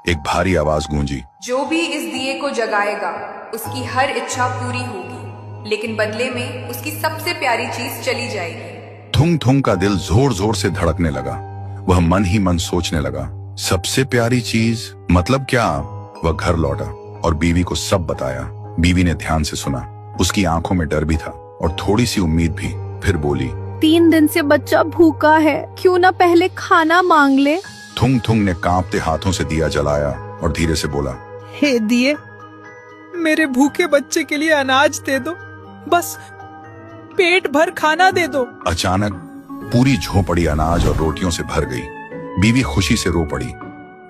एक भारी आवाज गूंजी। जो भी इस दिए को जगाएगा उसकी हर इच्छा पूरी होगी, लेकिन बदले में उसकी सबसे प्यारी चीज चली जाएगी। थुंग थुंग का दिल जोर जोर से धड़कने लगा। वह मन ही मन सोचने लगा, सबसे प्यारी चीज मतलब क्या? वह घर लौटा और बीवी को सब बताया। बीवी ने ध्यान से सुना। उसकी आंखों में डर भी था और थोड़ी सी उम्मीद भी। फिर बोली, 3 दिन से बच्चा भूखा है, क्यों ना पहले खाना मांग ले। थुंग थुंग ने कांपते हाथों से दिया जलाया और धीरे से बोला, हे दिए, मेरे भूखे बच्चे के लिए अनाज दे दो, बस पेट भर खाना दे दो। अचानक पूरी झोपड़ी अनाज और रोटियों से भर गई। बीवी खुशी से रो पड़ी।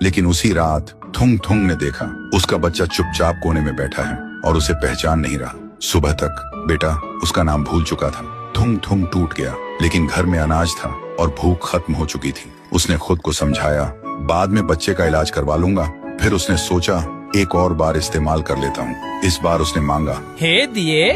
लेकिन उसी रात थुंग थुंग ने देखा उसका बच्चा चुपचाप कोने में बैठा है और उसे पहचान नहीं रहा। सुबह तक बेटा उसका नाम भूल चुका था। थुंग थुंग टूट गया, लेकिन घर में अनाज था और भूख खत्म हो चुकी थी। उसने खुद को समझाया, बाद में बच्चे का इलाज करवा लूंगा। फिर उसने सोचा, एक और बार इस्तेमाल कर लेता हूँ। इस बार उसने मांगा, हे दिए,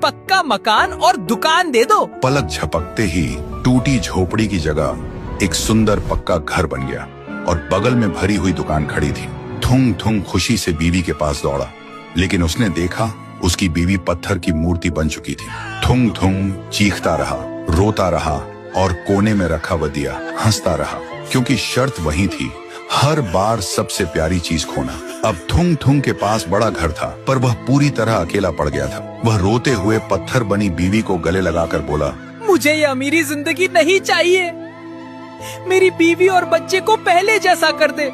पक्का मकान और दुकान दे दो। पलक झपकते ही टूटी झोपड़ी की जगह एक सुंदर पक्का घर बन गया और बगल में भरी हुई दुकान खड़ी थी। थुंग थुंग खुशी से बीवी के पास दौड़ा, लेकिन उसने देखा उसकी बीवी पत्थर की मूर्ति बन चुकी थी। थुंग थुंग चीखता रहा, रोता रहा और कोने में रखा वह दिया हंसता रहा, क्योंकि शर्त वही थी, हर बार सबसे प्यारी चीज खोना। अब थुंग थुंग के पास बड़ा घर था, पर वह पूरी तरह अकेला पड़ गया था। वह रोते हुए पत्थर बनी बीवी को गले लगाकर बोला, मुझे ये अमीरी जिंदगी नहीं चाहिए। मेरी बीवी और बच्चे को पहले जैसा कर दे,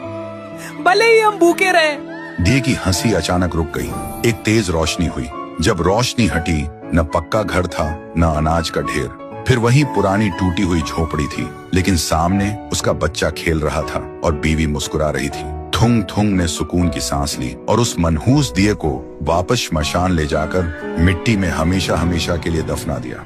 भले ही हम भूखे रहे। दिए की हंसी अचानक रुक गई। एक तेज रोशनी हुई। जब रोशनी हटी, न पक्का घर था न अनाज का ढेर। फिर वही पुरानी टूटी हुई झोपड़ी थी, लेकिन सामने उसका बच्चा खेल रहा था और बीवी मुस्कुरा रही थी। थुंग थुंग ने सुकून की सांस ली और उस मनहूस दिए को वापस श्मशान ले जाकर मिट्टी में हमेशा हमेशा के लिए दफना दिया।